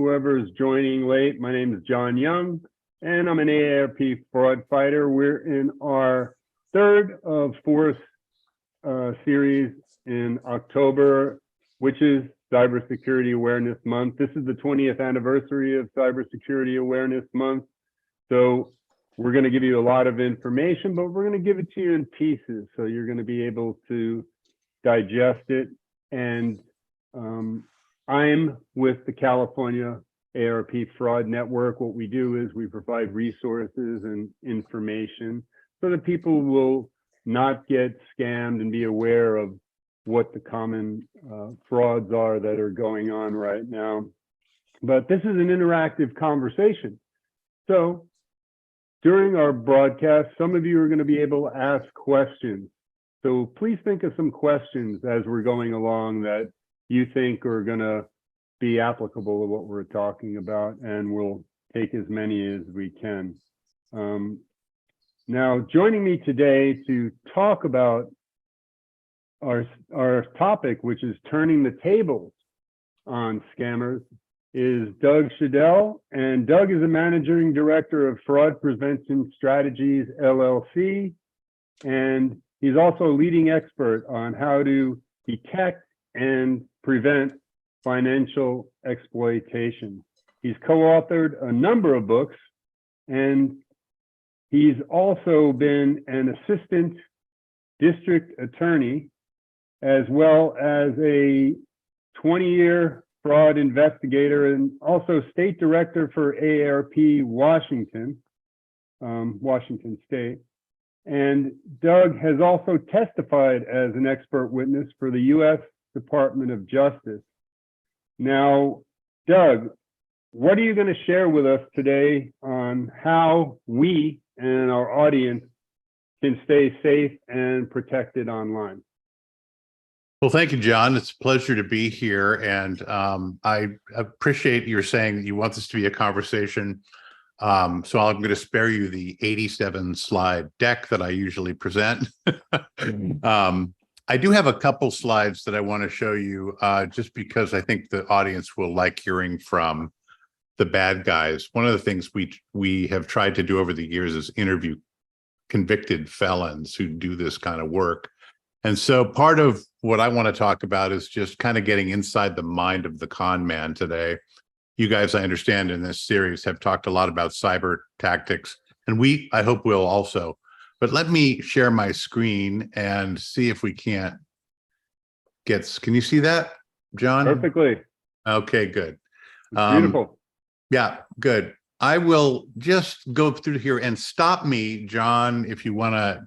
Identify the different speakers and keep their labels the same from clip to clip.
Speaker 1: Whoever is joining late, my name is John Young, and I'm an AARP fraud fighter. We're in our third of fourth series in October, which is Cybersecurity Awareness Month. This is the 20th anniversary of Cybersecurity Awareness Month. So we're going to give you a lot of information, but we're going to give it to you in pieces. So you're going to be able to digest it. And I'm with the California AARP Fraud Network. What we do is we provide resources and information so that people will not get scammed and be aware of what the common frauds are that are going on right now. But this is an interactive conversation. So during our broadcast, some of you are going to be able to ask questions. So please think of some questions as we're going along that you think are going to be applicable to what we're talking about, and we'll take as many as we can. Now, joining me today to talk about our topic, which is turning the tables on scammers, is Doug Shadell. And Doug is a managing director of Fraud Prevention Strategies, LLC. And he's also a leading expert on how to detect and prevent financial exploitation. He's co-authored a number of books, and he's also been an assistant district attorney, as well as a 20-year fraud investigator, and also state director for AARP Washington, Washington State. And Doug has also testified as an expert witness for the U.S. Department of Justice. Now, Doug, what are you going to share with us today on how we and our audience can stay safe and protected online?
Speaker 2: Well, thank you, John. It's a pleasure to be here. And I appreciate your saying that you want this to be a conversation. So I'm going to spare you the 87 slide deck that I usually present. I do have a couple slides that I want to show you just because I think the audience will like hearing from the bad guys. One of the things we have tried to do over the years is interview convicted felons who do this kind of work. And so part of what I want to talk about is just kind of getting inside the mind of the con man today. You guys, I understand, in this series have talked a lot about cyber tactics, and I hope we'll also. But let me share my screen and see if we can't can you see that, John?
Speaker 1: Perfectly.
Speaker 2: Okay, good.
Speaker 1: Beautiful.
Speaker 2: Yeah, good. I will just go through here and stop me, John, if you want to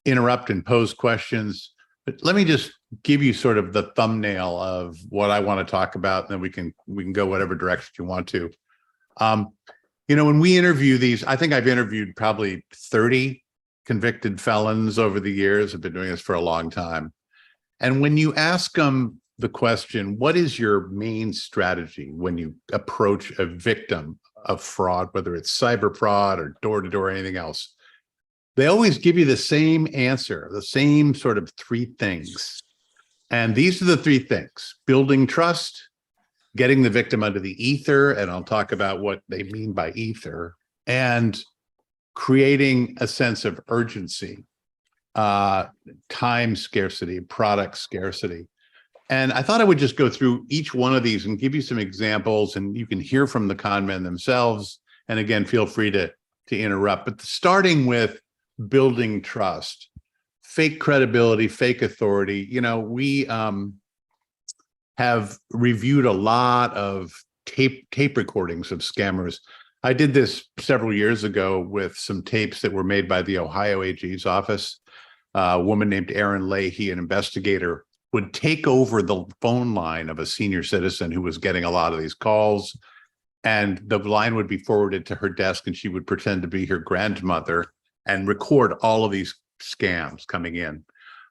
Speaker 2: interrupt and pose questions. But let me just give you sort of the thumbnail of what I want to talk about, and then we can go whatever direction you want to. You know, when we interview these, I think I've interviewed probably 30 convicted felons over the years. I've been doing this for a long time. And when you ask them the question, what is your main strategy when you approach a victim of fraud, whether it's cyber fraud or door-to-door or anything else, they always give you the same answer, the same sort of three things. And these are the three things: building trust, getting the victim under the ether, and I'll talk about what they mean by ether, and creating a sense of urgency, time scarcity, product scarcity. And I thought I would just go through each one of these and give you some examples, and you can hear from the con men themselves. And again, feel free to interrupt. But starting with building trust, fake credibility, fake authority. You know, we have reviewed a lot of tape recordings of scammers. I did this several years ago with some tapes that were made by the Ohio AG's office. A woman named Erin Leahy, an investigator, would take over the phone line of a senior citizen who was getting a lot of these calls, and the line would be forwarded to her desk, and she would pretend to be her grandmother and record all of these scams coming in.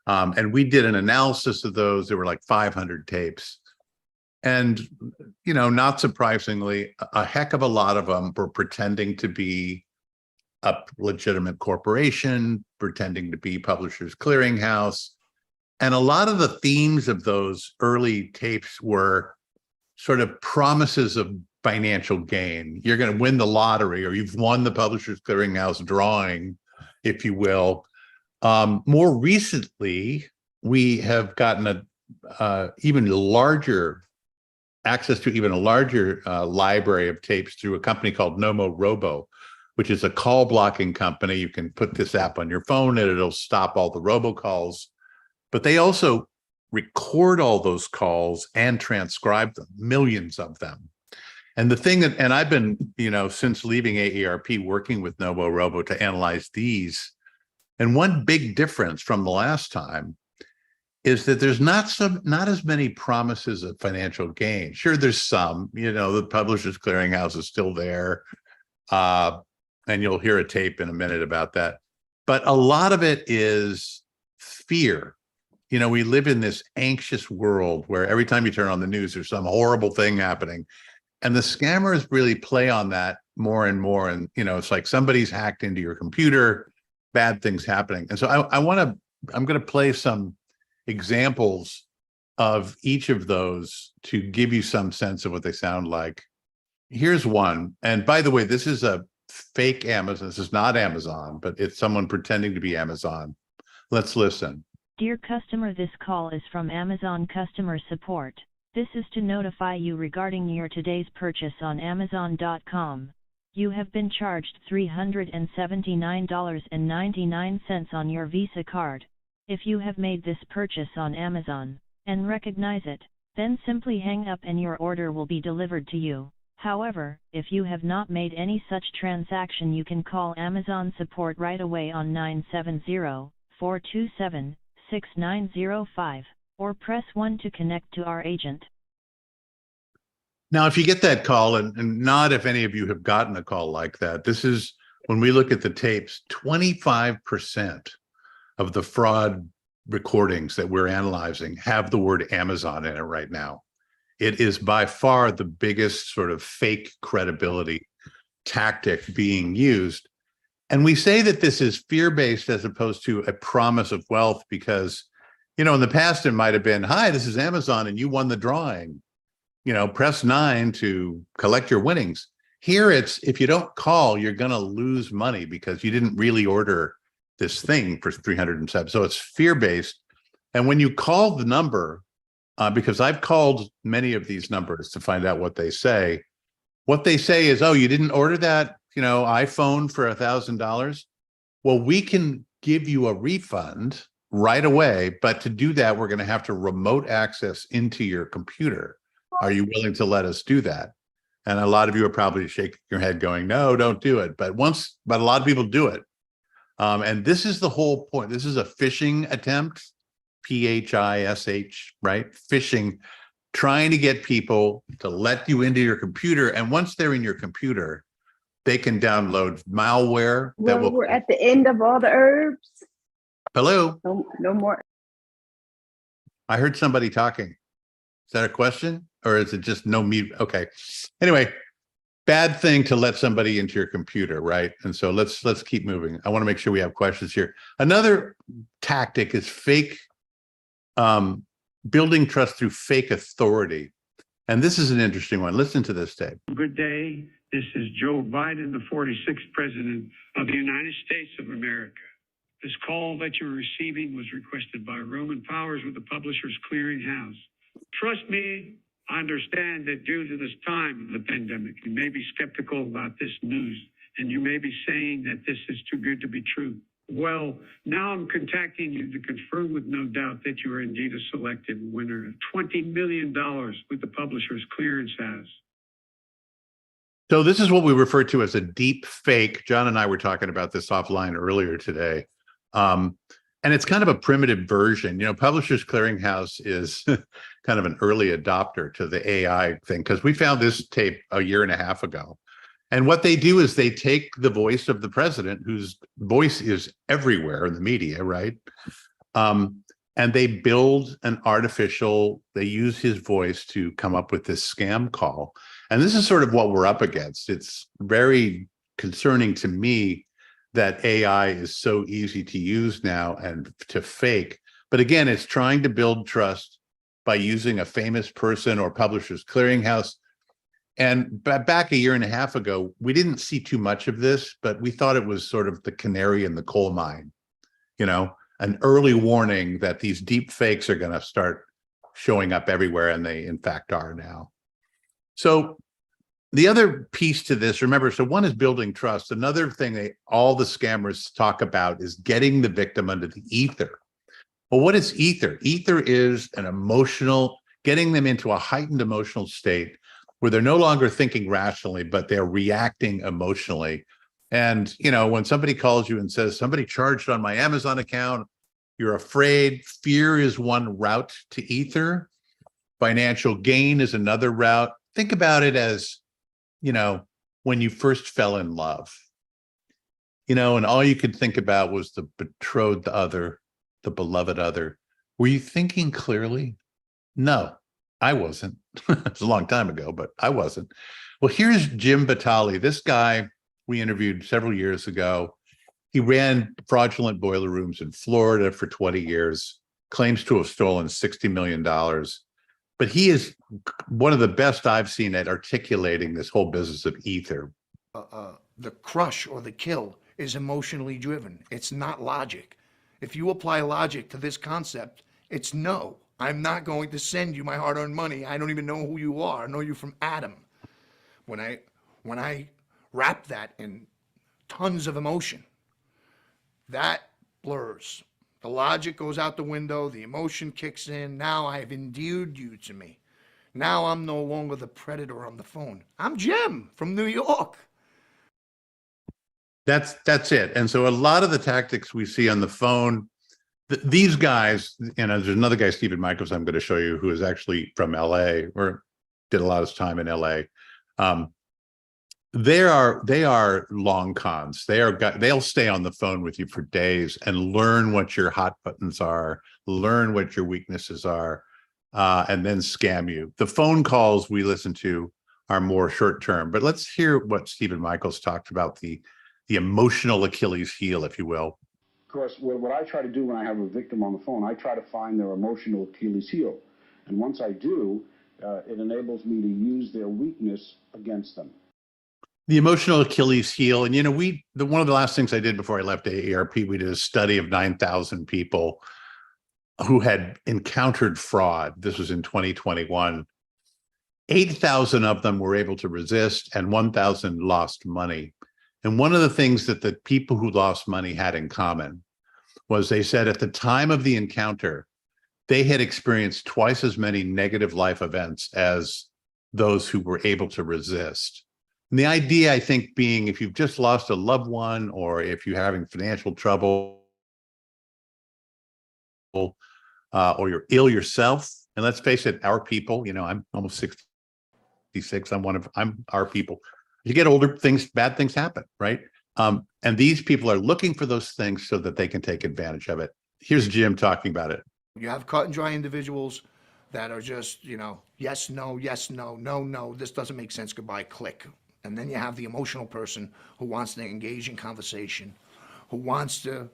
Speaker 2: And we did an analysis of those. There were like 500 tapes. And, you know, not surprisingly, a heck of a lot of them were pretending to be a legitimate corporation, pretending to be Publishers Clearinghouse. And a lot of the themes of those early tapes were sort of promises of financial gain. You're going to win the lottery, or you've won the Publishers Clearinghouse drawing, if you will. More recently, we have gotten even larger access to even a larger library of tapes through a company called NomoRobo, which is a call blocking company. You can put this app on your phone and it'll stop all the robocalls. But they also record all those calls and transcribe them, millions of them. And the thing that, and I've been, since leaving AARP, working with NomoRobo to analyze these. And one big difference from the last time is that there's not as many promises of financial gain. Sure, there's some, the Publishers Clearinghouse is still there. And you'll hear a tape in a minute about that. But a lot of it is fear. We live in this anxious world where every time you turn on the news, there's some horrible thing happening. And the scammers really play on that more and more. And, it's like somebody's hacked into your computer, bad things happening. And so I'm going to play some examples of each of those to give you some sense of what they sound like. Here's one. And by the way, this is a fake Amazon. This is not Amazon, but it's someone pretending to be Amazon. Let's listen.
Speaker 3: Dear customer, this call is from Amazon customer support. This is to notify you regarding your today's purchase on Amazon.com. You have been charged $379.99 on your Visa card. If you have made this purchase on Amazon and recognize it, then simply hang up and your order will be delivered to you. However, if you have not made any such transaction, you can call Amazon support right away on 970-427-6905 or press 1 to connect to our agent.
Speaker 2: Now, if you get that call, and not if any of you have gotten a call like that, this is when we look at the tapes, 25% of the fraud recordings that we're analyzing have the word Amazon in it right now. It is by far the biggest sort of fake credibility tactic being used. And we say that this is fear-based as opposed to a promise of wealth because, in the past it might have been, hi, this is Amazon and you won the drawing. Press 9 to collect your winnings. Here it's, if you don't call, you're going to lose money because you didn't really order this thing for 307. So it's fear-based. And when you call the number, because I've called many of these numbers to find out what they say is, oh, you didn't order that, iPhone for $1,000. Well, we can give you a refund right away. But to do that, we're going to have to remote access into your computer. Are you willing to let us do that? And a lot of you are probably shaking your head going, no, don't do it. But a lot of people do it. And this is the whole point. This is a phishing attempt, PHISH, right? Phishing, trying to get people to let you into your computer. And once they're in your computer, they can download malware.
Speaker 4: Well, we're at the end of all the herbs.
Speaker 2: Hello?
Speaker 4: No more.
Speaker 2: I heard somebody talking. Is that a question? Or is it just no mute? Okay. Anyway, bad thing to let somebody into your computer, right? And so let's keep moving. I want to make sure we have questions here. Another tactic is fake, building trust through fake authority. And this is an interesting one. Listen to this tape.
Speaker 5: Good day. This is Joe Biden, the 46th President of the United States of America. This call that you're receiving was requested by Roman Powers with the Publishers Clearinghouse. Trust me, I understand that due to this time of the pandemic, you may be skeptical about this news, and you may be saying that this is too good to be true. Well, now I'm contacting you to confirm with no doubt that you are indeed a selected winner of $20 million with the Publishers Clearinghouse.
Speaker 2: So this is what we refer to as a deep fake. John and I were talking about this offline earlier today. And it's kind of a primitive version. Publishers Clearinghouse is kind of an early adopter to the AI thing because we found this tape a year and a half ago. And what they do is they take the voice of the president, whose voice is everywhere in the media, right? And they build an artificial, they use his voice to come up with this scam call. And this is sort of what we're up against. It's very concerning to me that AI is so easy to use now and to fake. But again, it's trying to build trust by using a famous person or Publishers Clearinghouse. And back a year and a half ago, we didn't see too much of this, but we thought it was sort of the canary in the coal mine, an early warning that these deep fakes are going to start showing up everywhere, and they in fact are now. So the other piece to this, remember, so one is building trust. Another thing all the scammers talk about is getting the victim under the ether. Well, what is ether? Ether is getting them into a heightened emotional state where they're no longer thinking rationally, but they're reacting emotionally. And, when somebody calls you and says, somebody charged on my Amazon account, you're afraid. Fear is one route to ether. Financial gain is another route. Think about it as, when you first fell in love, and all you could think about was the betrothed other, the beloved other. Were you thinking clearly? No, I wasn't. It's a long time ago, but I wasn't. Well, here's Jim Batali. This guy we interviewed several years ago. He ran fraudulent boiler rooms in Florida for 20 years, claims to have stolen $60 million. But he is one of the best I've seen at articulating this whole business of ether.
Speaker 6: The crush or the kill is emotionally driven. It's not logic. If you apply logic to this concept, it's no. I'm not going to send you my hard-earned money. I don't even know who you are. I know you from Adam. When I wrap that in tons of emotion, that blurs. The logic goes out the window. The emotion kicks in. Now I've endeared you to me. Now I'm no longer the predator on the phone. I'm Jim from New York.
Speaker 2: That's it. And so a lot of the tactics we see on the phone, these guys, there's another guy, Stephen Michaels, I'm going to show you, who is actually from LA or did a lot of his time in LA. They are long cons. They'll stay on the phone with you for days and learn what your hot buttons are, learn what your weaknesses are, and then scam you. The phone calls we listen to are more short term, but let's hear what Stephen Michaels talked about, the emotional Achilles heel, if you will.
Speaker 7: Of course, what I try to do when I have a victim on the phone, I try to find their emotional Achilles heel. And once I do, it enables me to use their weakness against them.
Speaker 2: The emotional Achilles heel. And, one of the last things I did before I left AARP, we did a study of 9,000 people who had encountered fraud. This was in 2021. 8,000 of them were able to resist, and 1,000 lost money. And one of the things that the people who lost money had in common was they said at the time of the encounter, they had experienced twice as many negative life events as those who were able to resist. And the idea, I think, being if you've just lost a loved one, or if you're having financial trouble, or you're ill yourself, and let's face it, our people, I'm almost 66. I'm our people. You get older, bad things happen, right? And these people are looking for those things so that they can take advantage of it. Here's Jim talking about it.
Speaker 6: You have cut and dry individuals that are just, yes, no, no, no, this doesn't make sense, goodbye, click. And then you have the emotional person who wants to engage in conversation, who wants to,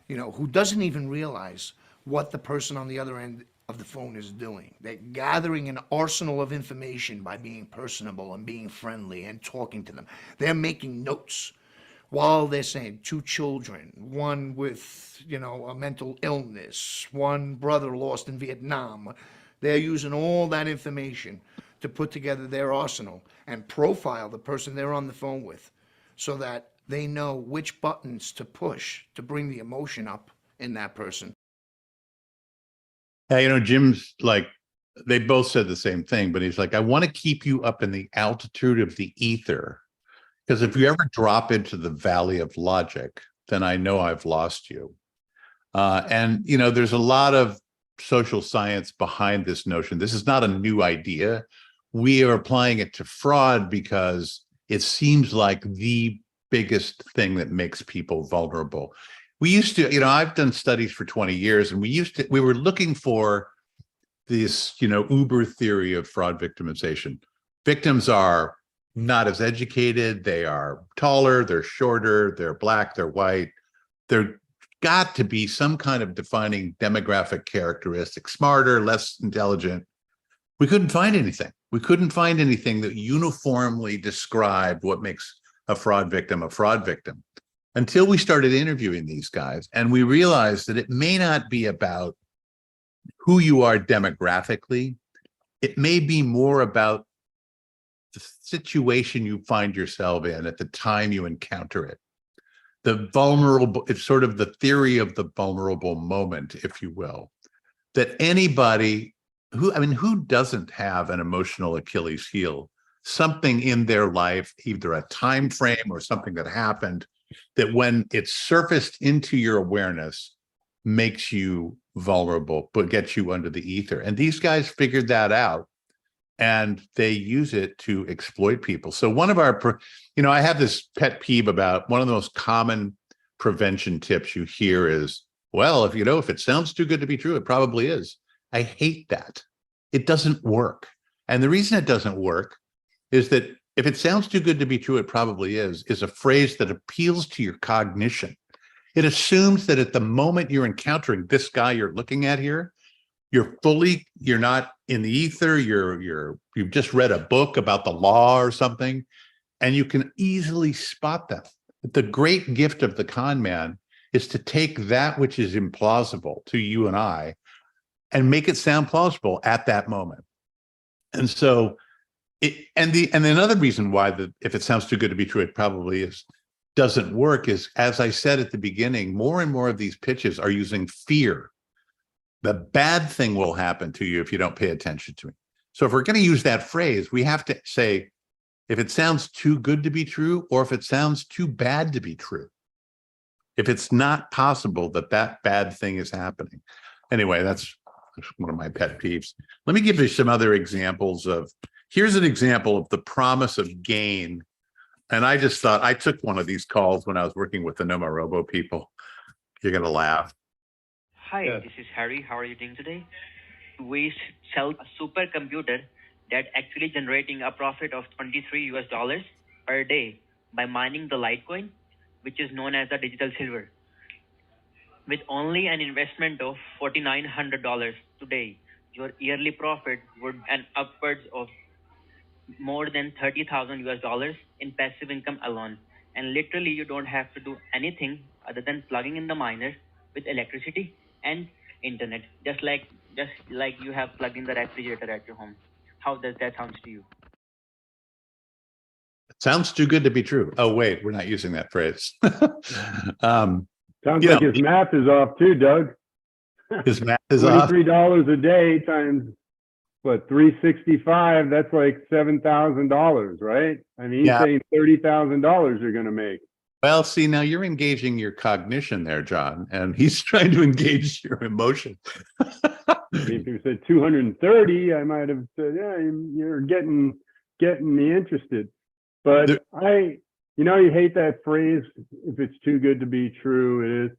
Speaker 6: who doesn't even realize what the person on the other end of the phone is doing. They're gathering an arsenal of information by being personable and being friendly and talking to them. They're making notes while they're saying 2 children, one with, a mental illness, one brother lost in Vietnam. They're using all that information to put together their arsenal and profile the person they're on the phone with so that they know which buttons to push to bring the emotion up in that person.
Speaker 2: Yeah, Jim's like, they both said the same thing, but he's like, I want to keep you up in the altitude of the ether, because if you ever drop into the valley of logic, then I know I've lost you. And there's a lot of social science behind this notion. This is not a new idea. We are applying it to fraud because it seems like the biggest thing that makes people vulnerable. We used to, I've done studies for 20 years, and we were looking for this, Uber theory of fraud victimization. Victims are not as educated. They are taller, they're shorter, they're black, they're white. There got to be some kind of defining demographic characteristic, smarter, less intelligent. We couldn't find anything. We couldn't find anything that uniformly described what makes a fraud victim until we started interviewing these guys. And we realized that it may not be about who you are demographically. It may be more about the situation you find yourself in at the time you encounter it. The vulnerable, it's sort of the theory of the vulnerable moment, if you will, that anybody who doesn't have an emotional Achilles heel, something in their life, either a time frame or something that happened, that when it's surfaced into your awareness makes you vulnerable, but gets you under the ether. And these guys figured that out, and they use it to exploit people. So one of our, I have this pet peeve about one of the most common prevention tips you hear is, well, if it sounds too good to be true, it probably is. I hate that. It doesn't work. And the reason it doesn't work is that if it sounds too good to be true, it probably is a phrase that appeals to your cognition. It assumes that at the moment you're encountering this guy you're looking at here, you're not in the ether, you've just read a book about the law or something, and you can easily spot them. But the great gift of the con man is to take that which is implausible to you and I and make it sound plausible at that moment. And so and another reason why if it sounds too good to be true, it probably is, doesn't work is, as I said at the beginning, more and more of these pitches are using fear. The bad thing will happen to you if you don't pay attention to it. So if we're going to use that phrase, we have to say, if it sounds too good to be true, or if it sounds too bad to be true, if it's not possible that bad thing is happening. Anyway, that's one of my pet peeves. Let me give you some other examples here's an example of the promise of gain. And I just thought, I took one of these calls when I was working with the Noma Robo people. You're going to laugh.
Speaker 8: Hi, This is Harry. How are you doing today? We sell a supercomputer that actually generating a profit of $23 per day by mining the Litecoin, which is known as the digital silver. With only an investment of $4,900 today, your yearly profit would be upwards of more than $30,000 in passive income alone. And literally, you don't have to do anything other than plugging in the miner with electricity and internet, just like you have plugged in the refrigerator at your home. How does that sound to you?
Speaker 2: It sounds too good to be true. Oh, wait, we're not using that phrase.
Speaker 1: Sounds like his math is off too, Doug.
Speaker 2: His math is off.
Speaker 1: $23 a day times, what, 365, that's like $7,000, right? I mean, he's saying $30,000 you're going to make.
Speaker 2: Well, see, now you're engaging your cognition there, John, and he's trying to engage your emotion.
Speaker 1: If you said 230, I might have said, yeah, you're getting me interested. But you hate that phrase, if it's too good to be true, it is.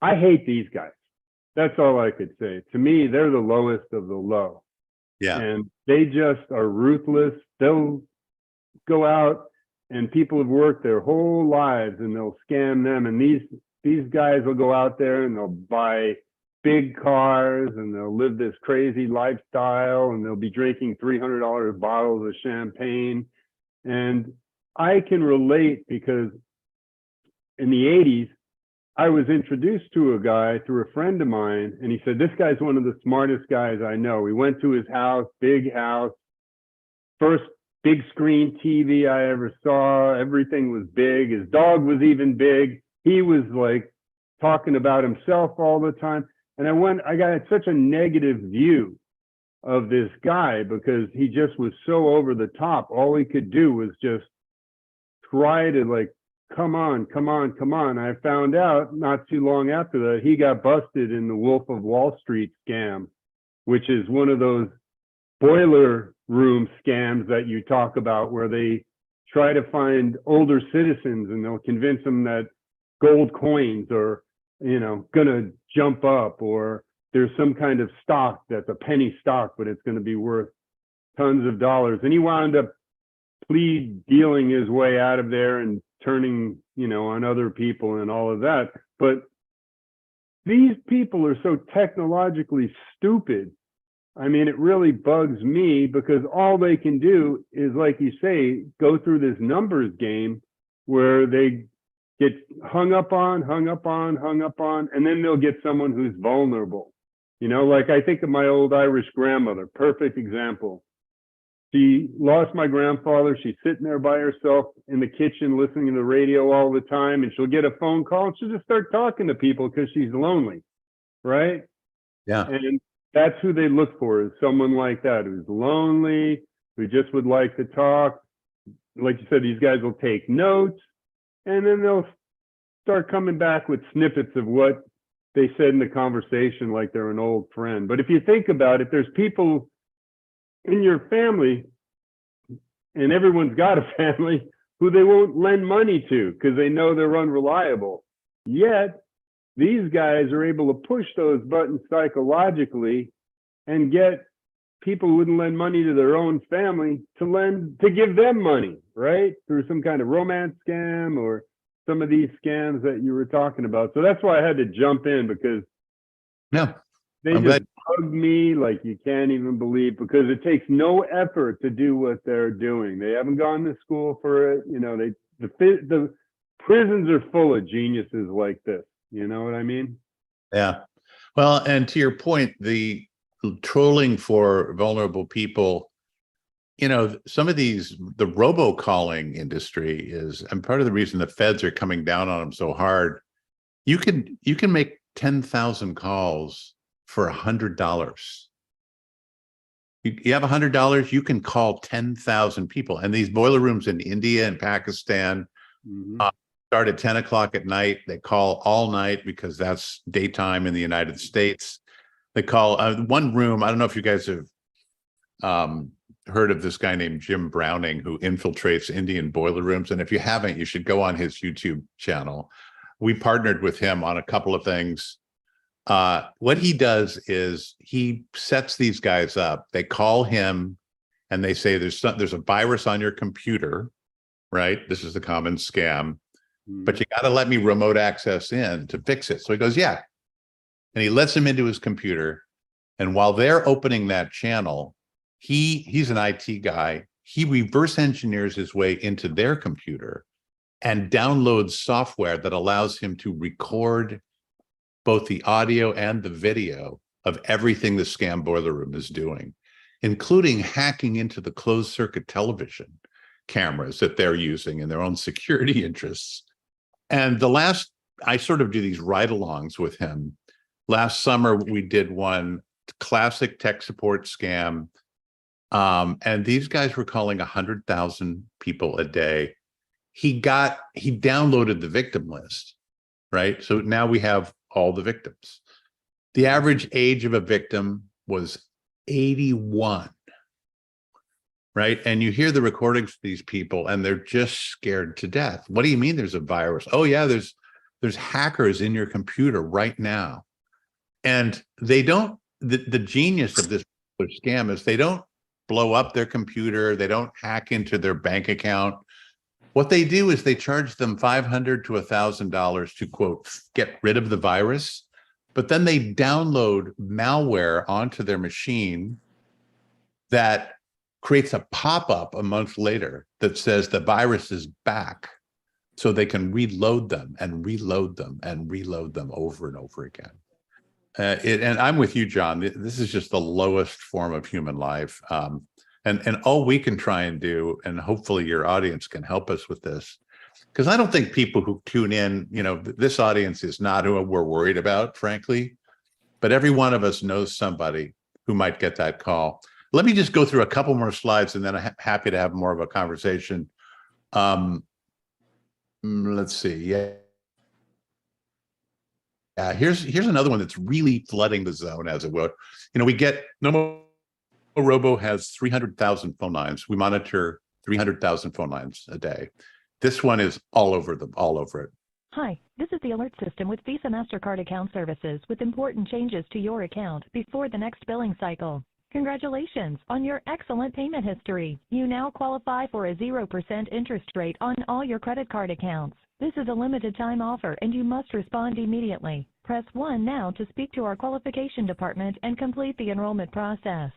Speaker 1: I hate these guys. That's all I could say. To me, they're the lowest of the low.
Speaker 2: Yeah.
Speaker 1: And they just are ruthless. They'll go out and people have worked their whole lives and they'll scam them. And these guys will go out there and they'll buy big cars and they'll live this crazy lifestyle and they'll be drinking $300 bottles of champagne. And I can relate because in the 80s, I was introduced to a guy through a friend of mine, and he said, this guy's one of the smartest guys I know. We went to his house, big house, first big screen TV I ever saw. Everything was big. His dog was even big. He was like talking about himself all the time. And I got such a negative view of this guy because he just was so over the top. All he could do was just try to like, come on. I found out not too long after that, he got busted in the Wolf of Wall Street scam, which is one of those boiler room scams that you talk about where they try to find older citizens and they'll convince them that gold coins are, gonna jump up, or there's some kind of stock that's a penny stock, but it's going to be worth tons of dollars. And he wound up dealing his way out of there and turning, on other people and all of that. But these people are so technologically stupid I mean, it really bugs me because all they can do is, like you say, go through this numbers game where they get hung up on, and then they'll get someone who's vulnerable. You know, like I think of my old Irish grandmother, perfect example. She lost my grandfather. She's sitting there by herself in the kitchen listening to the radio all the time, and she'll get a phone call and she'll just start talking to people because she's lonely, right?
Speaker 2: Yeah.
Speaker 1: And that's who they look for, is someone like that who's lonely, who just would like to talk. Like you said, these guys will take notes, and then they'll start coming back with snippets of what they said in the conversation like they're an old friend. But if you think about it, there's people in your family, and everyone's got a family, who they won't lend money to because they know they're unreliable. Yet these guys are able to push those buttons psychologically and get people who wouldn't lend money to their own family to give them money, right? Through some kind of romance scam or some of these scams that you were talking about. So that's why I had to jump in, because
Speaker 2: No,
Speaker 1: they
Speaker 2: I'm
Speaker 1: just
Speaker 2: glad.
Speaker 1: bug me like you can't even believe, because it takes no effort to do what they're doing. They haven't gone to school for it. You know, the prisons are full of geniuses like this. You know what I mean?
Speaker 2: Yeah. Well, and to your point, the trolling for vulnerable people, you know, some of the robocalling industry is, and part of the reason the feds are coming down on them so hard, you can make 10,000 calls for $100. You have $100, you can call 10,000 people. And these boiler rooms in India and Pakistan start at 10 o'clock at night. They call all night because that's daytime in the United States. They call one room. I don't know if you guys have heard of this guy named Jim Browning, who infiltrates Indian boiler rooms. And if you haven't, you should go on his YouTube channel. We partnered with him on a couple of things. What he does is he sets these guys up. They call him and they say, there's a virus on your computer, right? This is the common scam, but you got to let me remote access in to fix it. So he goes, yeah. And he lets him into his computer. And while they're opening that channel, he's an IT guy. He reverse engineers his way into their computer and downloads software that allows him to record both the audio and the video of everything the scam boiler room is doing, including hacking into the closed circuit television cameras that they're using in their own security interests. And I sort of do these ride-alongs with him. Last summer, we did one classic tech support scam. And these guys were calling 100,000 people a day. He downloaded the victim list, right? So now we have all the victims. The average age of a victim was 81, right? And you hear the recordings of these people and they're just scared to death. What do you mean there's a virus? Oh yeah, there's hackers in your computer right now. And they don't, the genius of this scam is they don't blow up their computer. They don't hack into their bank account. What they do is they charge them $500 to $1,000 to, quote, get rid of the virus, but then they download malware onto their machine that creates a pop-up a month later that says the virus is back, so they can reload them and reload them and reload them over and over again. And I'm with you, John. This is just the lowest form of human life. And all we can try and do, and hopefully your audience can help us with this, because I don't think people who tune in, you know, this audience is not who we're worried about, frankly, but every one of us knows somebody who might get that call. Let me just go through a couple more slides and then I'm happy to have more of a conversation. Let's see. Yeah. Here's another one that's really flooding the zone, as it will. You know, we get Robo has 300,000 phone lines. We monitor 300,000 phone lines a day. This one is all over it.
Speaker 9: Hi, this is the alert system with Visa MasterCard account services with important changes to your account before the next billing cycle. Congratulations on your excellent payment history. You now qualify for a 0% interest rate on all your credit card accounts. This is a limited time offer and you must respond immediately. Press 1 now to speak to our qualification department and complete the enrollment process.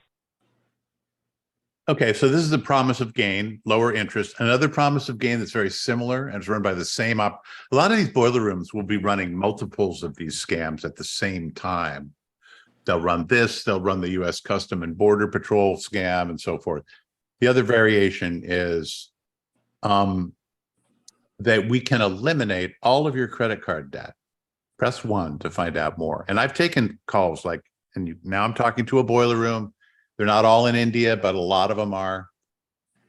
Speaker 2: Okay, so this is the promise of gain, lower interest. Another promise of gain that's very similar and is run by the same a lot of these boiler rooms will be running multiples of these scams at the same time. They'll run this, they'll run the US Custom and Border Patrol scam and so forth. The other variation is that we can eliminate all of your credit card debt. Press 1 to find out more. And I've taken calls like, now I'm talking to a boiler room. They're not all in India, but a lot of them are.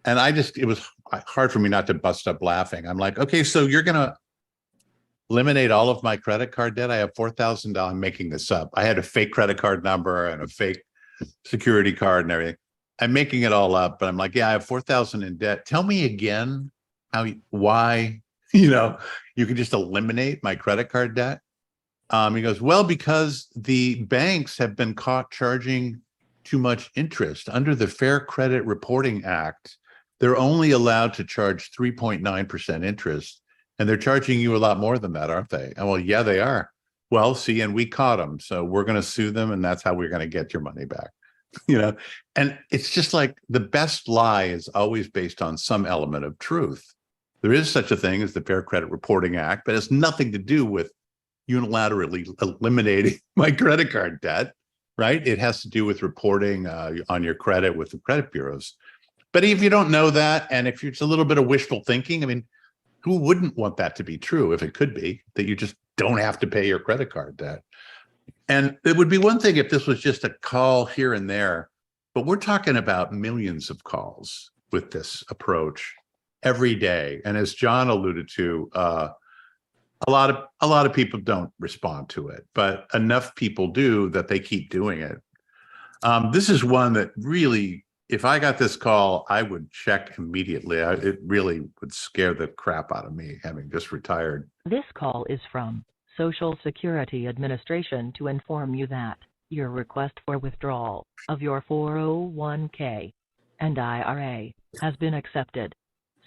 Speaker 2: And it was hard for me not to bust up laughing. I'm like, okay, so you're going to eliminate all of my credit card debt. I have $4,000. I'm making this up. I had a fake credit card number and a fake security card and everything. I'm making it all up, but I'm like, yeah, I have 4,000 in debt. Tell me again why, you can just eliminate my credit card debt. He goes, well, because the banks have been caught charging too much interest. Under the Fair Credit Reporting Act, they're only allowed to charge 3.9% interest. And they're charging you a lot more than that, aren't they? And well, yeah, they are. Well, see, and we caught them. So we're going to sue them. And that's how we're going to get your money back. And it's just like the best lie is always based on some element of truth. There is such a thing as the Fair Credit Reporting Act, but it's nothing to do with unilaterally eliminating my credit card debt, right? It has to do with reporting on your credit with the credit bureaus. But if you don't know that, and if it's a little bit of wishful thinking, I mean, who wouldn't want that to be true if it could be, that you just don't have to pay your credit card debt? And it would be one thing if this was just a call here and there, but we're talking about millions of calls with this approach every day. And as John alluded to, a lot of people don't respond to it, but enough people do that they keep doing it. This is one that really, if I got this call, I would check immediately. It really would scare the crap out of me, having just retired.
Speaker 10: This call is from Social Security Administration to inform you that your request for withdrawal of your 401k and IRA has been accepted.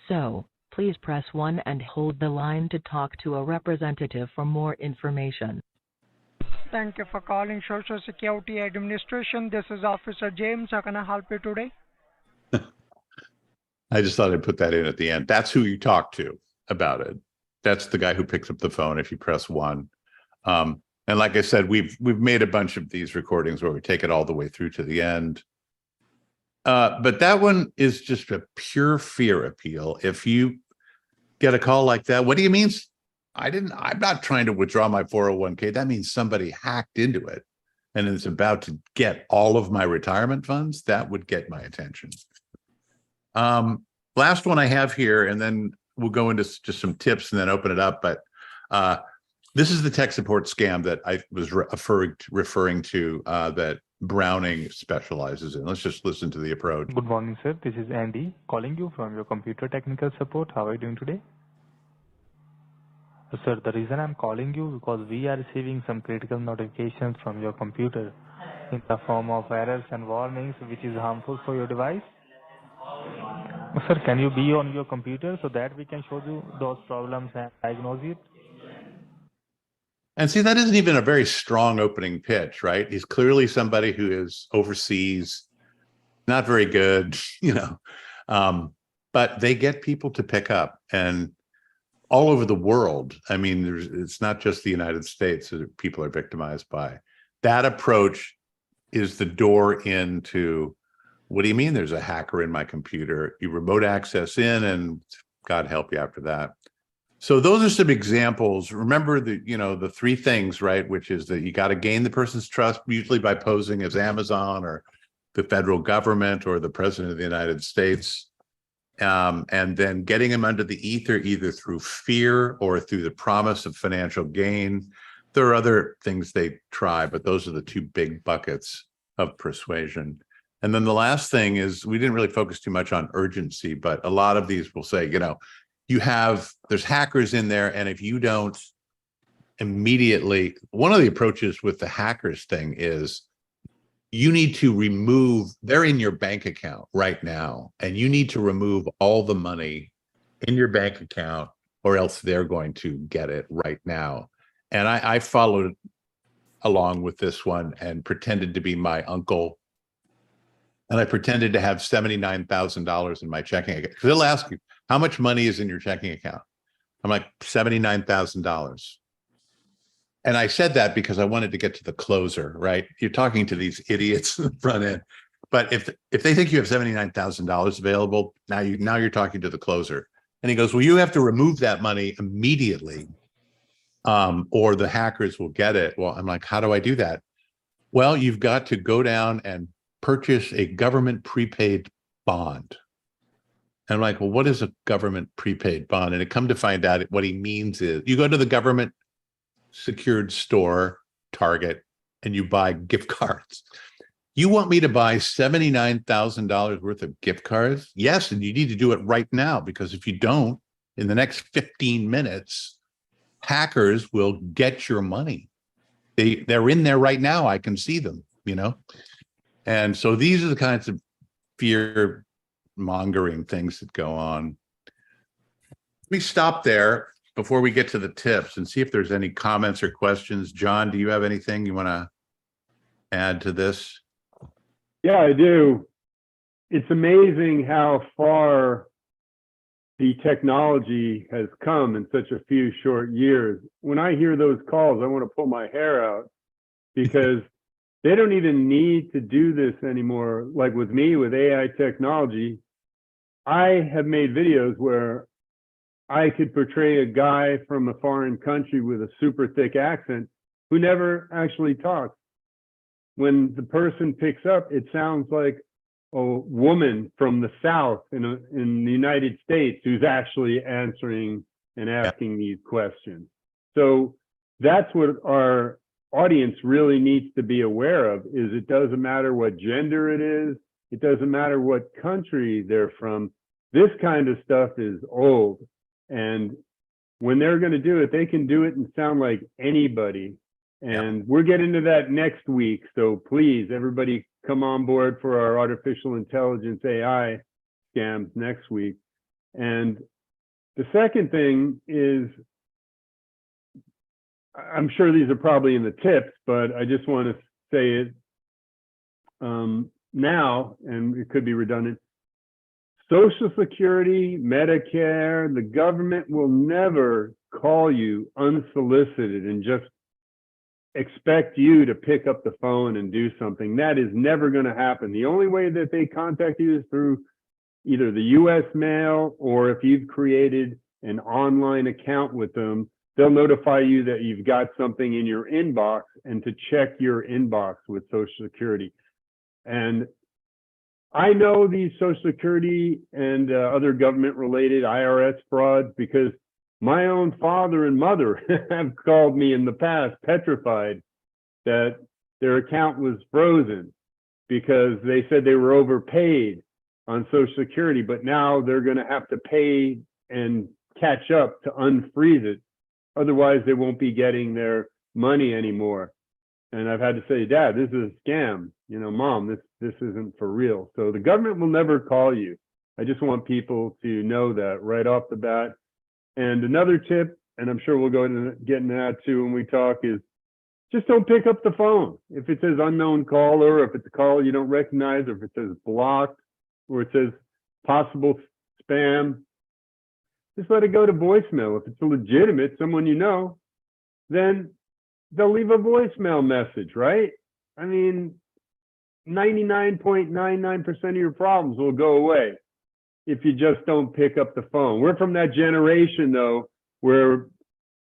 Speaker 10: So, please press 1 and hold the line to talk to a representative for more information.
Speaker 11: Thank you for calling Social Security Administration. This is Officer James. How can I help you today?
Speaker 2: I just thought I'd put that in at the end. That's who you talk to about it. That's the guy who picks up the phone if you press 1. And like I said, we've made a bunch of these recordings where we take it all the way through to the end. But that one is just a pure fear appeal. If you get a call like that, what do you mean? I'm not trying to withdraw my 401k. That means somebody hacked into it and is about to get all of my retirement funds. That would get my attention. Last one I have here, and then we'll go into just some tips and then open it up. But this is the tech support scam that I was referring to that Browning specializes in. Let's just listen to the approach.
Speaker 12: Good morning, sir. This is Andy calling you from your computer technical support. How are you doing today? Sir, the reason I'm calling you because we are receiving some critical notifications from your computer in the form of errors and warnings which is harmful for your device. Sir, can you be on your computer so that we can show you those problems and diagnose it?
Speaker 2: And see, that isn't even a very strong opening pitch, right? He's clearly somebody who is overseas, not very good, but they get people to pick up, and all over the world. I mean, it's not just the United States that people are victimized by. That approach is the door into, what do you mean there's a hacker in my computer? You remote access in, and God help you after that. So those are some examples. Remember the 3 things, right? Which is that you got to gain the person's trust, usually by posing as Amazon or the federal government or the president of the United States. And then getting them under the ether, either through fear or through the promise of financial gain. There are other things they try, but those are the 2 big buckets of persuasion. And then the last thing is, we didn't really focus too much on urgency, but a lot of these will say, there's hackers in there, and if you don't immediately, one of the approaches with the hackers thing is, you need to remove, they're in your bank account right now, and you need to remove all the money in your bank account or else they're going to get it right now. And I followed along with this one and pretended to be my uncle. And I pretended to have $79,000 in my checking account. Because they'll ask you, how much money is in your checking account? I'm like, $79,000. And I said that because I wanted to get to the closer, right? You're talking to these idiots in the front end. But if they think you have $79,000 available, now you're talking to the closer. And he goes, well, you have to remove that money immediately, or the hackers will get it. Well, I'm like, how do I do that? Well, you've got to go down and purchase a government prepaid bond. And I'm like, well, what is a government prepaid bond? And it come to find out what he means is you go to the government secured store, Target, and you buy gift cards. You want me to buy $79,000 worth of gift cards? Yes, and you need to do it right now, because if you don't, in the next 15 minutes, hackers will get your money. They're in there right now. I can see them, you know? And so these are the kinds of fear mongering things that go on. Let me stop there before we get to the tips and see if there's any comments or questions. John, do you have anything you want to add to this?
Speaker 1: Yeah, I do. It's amazing how far the technology has come in such a few short years. When I hear those calls, I want to pull my hair out, because they don't even need to do this anymore. Like with me, with AI technology, I have made videos where I could portray a guy from a foreign country with a super thick accent who never actually talks. When the person picks up, it sounds like a woman from the South in the United States who's actually answering and asking these questions. So that's what our audience really needs to be aware of, is it doesn't matter what gender it is. It doesn't matter what country they're from. This kind of stuff is old. And when they're going to do it, they can do it and sound like anybody. And we're getting to that next week. So please, everybody, come on board for our artificial intelligence AI scams next week. And the second thing is, I'm sure these are probably in the tips, but I just want to say it now, and it could be redundant. Social Security, Medicare, the government will never call you unsolicited and just expect you to pick up the phone and do something. That is never going to happen. The only way that they contact you is through either the US mail, or if you've created an online account with them, they'll notify you that you've got something in your inbox, and to check your inbox with Social Security. And I know these Social Security and other government-related IRS frauds because my own father and mother have called me in the past petrified that their account was frozen because they said they were overpaid on Social Security, but now they're going to have to pay and catch up to unfreeze it. Otherwise, they won't be getting their money anymore. And I've had to say, Dad, this is a scam. You know, Mom, this isn't for real. So the government will never call you. I just want people to know that right off the bat. And another tip, and I'm sure we'll go into getting that too when we talk, is just don't pick up the phone. If it says unknown caller, or if it's a call you don't recognize, or if it says blocked, or it says possible spam, just let it go to voicemail. If it's a legitimate, someone you know, then they'll leave a voicemail message, right? I mean, 99.99% of your problems will go away if you just don't pick up the phone. We're from that generation, though, where,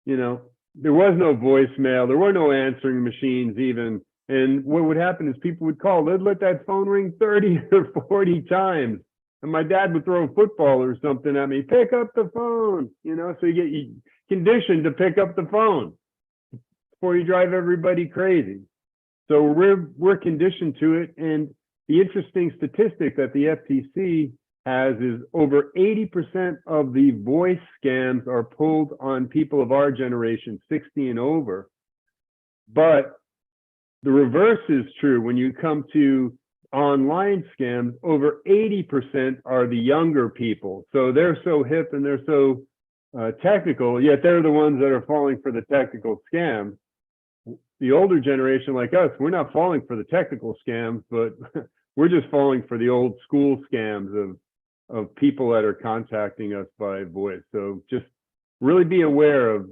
Speaker 1: you know, there was no voicemail, there were no answering machines even. And what would happen is people would call, they'd let that phone ring 30 or 40 times. And my dad would throw a football or something at me, pick up the phone, you know, so you get conditioned to pick up the phone before you drive everybody crazy. So we're conditioned to it. And the interesting statistic that the FTC has is over 80% of the voice scams are pulled on people of our generation, 60 and over. But the reverse is true. When you come to online scams, over 80% are the younger people. So they're so hip and they're so technical, yet they're the ones that are falling for the technical scams. The older generation like us, we're not falling for the technical scams, but we're just falling for the old school scams of people that are contacting us by voice. So just really be aware of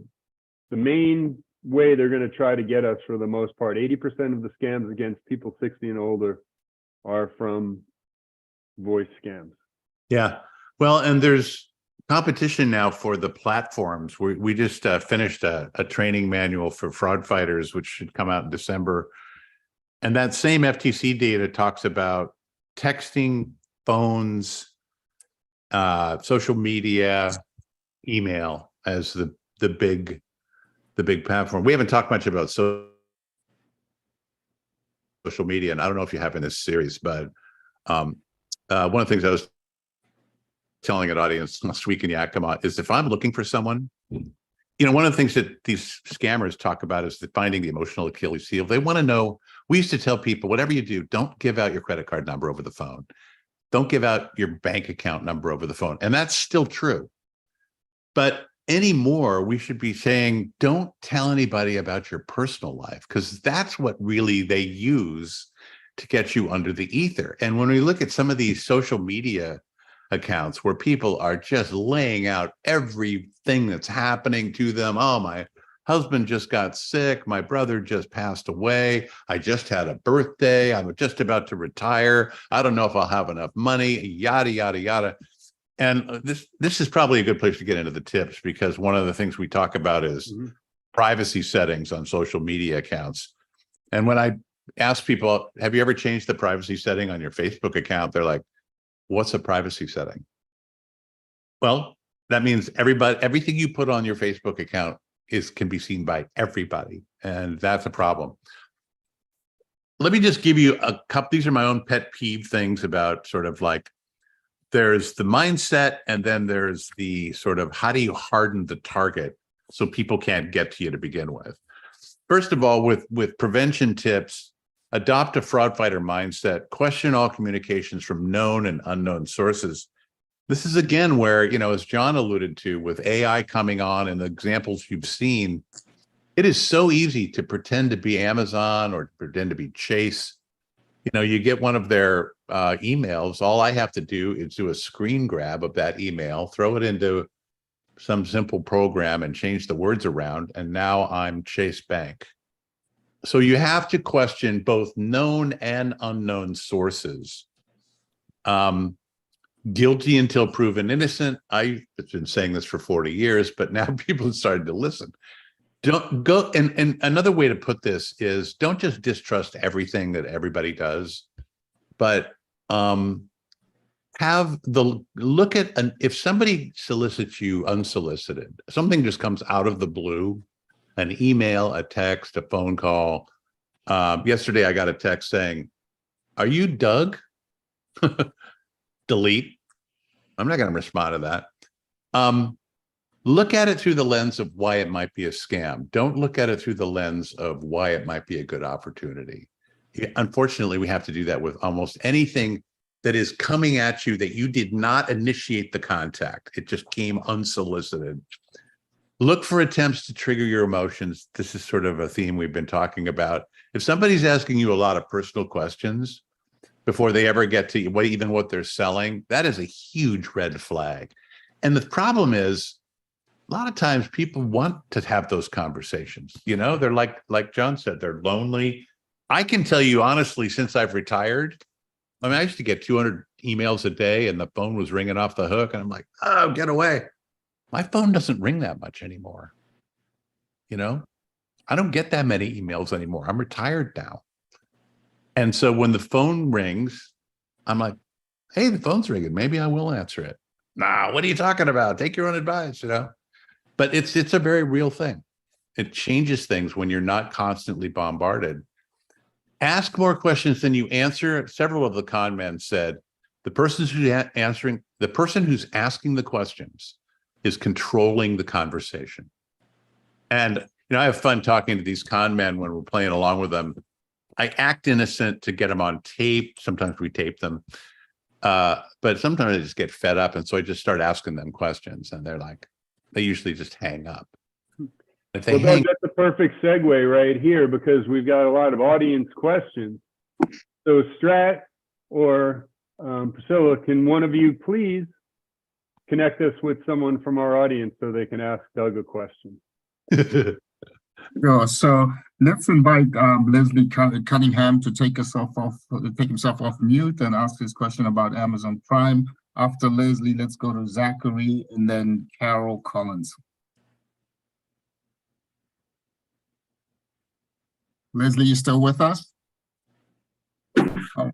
Speaker 1: the main way they're going to try to get us for the most part. 80% of the scams against people 60 and older are from voice scams.
Speaker 2: Yeah. Well, and there's competition now for the platforms. We just finished a training manual for fraud fighters, which should come out in December. And that same FTC data talks about texting, phones, social media, email as the big platform. We haven't talked much about social media, and I don't know if you have in this series, but one of the things I was telling an audience last week in Yakima is if I'm looking for someone, one of the things that these scammers talk about is finding the emotional Achilles heel. They want to know. We used to tell people, whatever you do, don't give out your credit card number over the phone. Don't give out your bank account number over the phone. And that's still true. But anymore, we should be saying, don't tell anybody about your personal life, because that's what really they use to get you under the ether. And when we look at some of these social media accounts where people are just laying out everything that's happening to them. Oh, my husband just got sick. My brother just passed away. I just had a birthday. I'm just about to retire. I don't know if I'll have enough money, yada, yada, yada. And this is probably a good place to get into the tips, because one of the things we talk about is privacy settings on social media accounts. And when I ask people, have you ever changed the privacy setting on your Facebook account? They're like, what's a privacy setting? Well, that means everything you put on your Facebook account can be seen by everybody. And that's a problem. Let me just give you a couple. These are my own pet peeve things about sort of like, there's the mindset, and then there's the sort of, how do you harden the target so people can't get to you to begin with? First of all, with prevention tips, adopt a fraud fighter mindset, question all communications from known and unknown sources. This is again where, as John alluded to, with AI coming on and the examples you've seen, it is so easy to pretend to be Amazon or pretend to be Chase. You get one of their emails. All I have to do is do a screen grab of that email, throw it into some simple program and change the words around, and now I'm Chase Bank. So you have to question both known and unknown sources. Guilty until proven innocent. I've been saying this for 40 years, but now people have started to listen. Don't go, and another way to put this is, don't just distrust everything that everybody does, but if somebody solicits you unsolicited, something just comes out of the blue, an email, a text, a phone call. Yesterday, I got a text saying, "Are you Doug?" Delete. I'm not going to respond to that. Look at it through the lens of why it might be a scam. Don't look at it through the lens of why it might be a good opportunity. Unfortunately, we have to do that with almost anything that is coming at you that you did not initiate the contact. It just came unsolicited. Look for attempts to trigger your emotions. This is sort of a theme we've been talking about. If somebody's asking you a lot of personal questions before they ever get to what they're selling, that is a huge red flag. And the problem is, a lot of times people want to have those conversations. They're like John said, they're lonely. I can tell you honestly, since I've retired, I used to get 200 emails a day and the phone was ringing off the hook. And I'm like, oh, get away. My phone doesn't ring that much anymore. I don't get that many emails anymore. I'm retired now. And so when the phone rings, I'm like, hey, the phone's ringing. Maybe I will answer it. Nah, what are you talking about? Take your own advice, But it's a very real thing. It changes things when you're not constantly bombarded. Ask more questions than you answer. Several of the con men said the person who's asking the questions is controlling the conversation. And I have fun talking to these con men when we're playing along with them. I act innocent to get them on tape. Sometimes we tape them. But sometimes I just get fed up. And so I just start asking them questions. And they're like, they usually just hang up. If they
Speaker 1: Well,
Speaker 2: hang,
Speaker 1: Doug, that's a perfect segue right here because we've got a lot of audience questions. So Strat or Priscilla, can one of you please connect us with someone from our audience so they can ask Doug a question?
Speaker 13: Sure. So let's invite Leslie Cunningham to take himself off mute and ask his question about Amazon Prime. After Leslie, let's go to Zachary and then Carol Collins. Leslie, you still with us? Oh.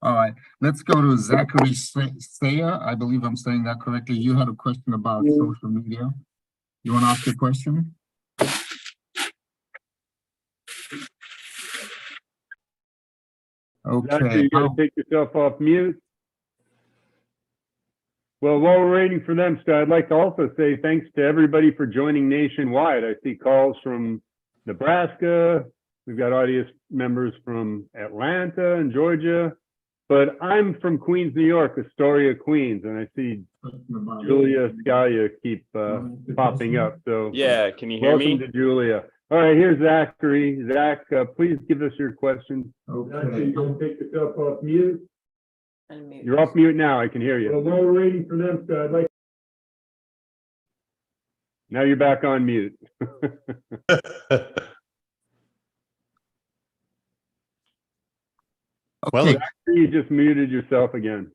Speaker 13: All right, let's go to Zachary Saya. I believe I'm saying that correctly. You had a question about social media. You want to ask your question?
Speaker 1: Zachary,
Speaker 13: Okay.
Speaker 1: you got to take yourself off mute. Well, while we're waiting for them, I'd like to also say thanks to everybody for joining nationwide. I see calls from Nebraska. We've got audience members from Atlanta and Georgia. But I'm from Queens, New York, Astoria, Queens, and I see Julia Scalia keep popping up. So
Speaker 14: yeah, can you hear me?
Speaker 1: welcome to Julia. All right, here's Zachary. Zach, please give us your question. Okay, you can take yourself off mute. You're off mute now. I can hear you. Well, while we're waiting for them, I'd like. Now you're back on mute.
Speaker 2: well,
Speaker 13: Okay.
Speaker 1: You just muted yourself again.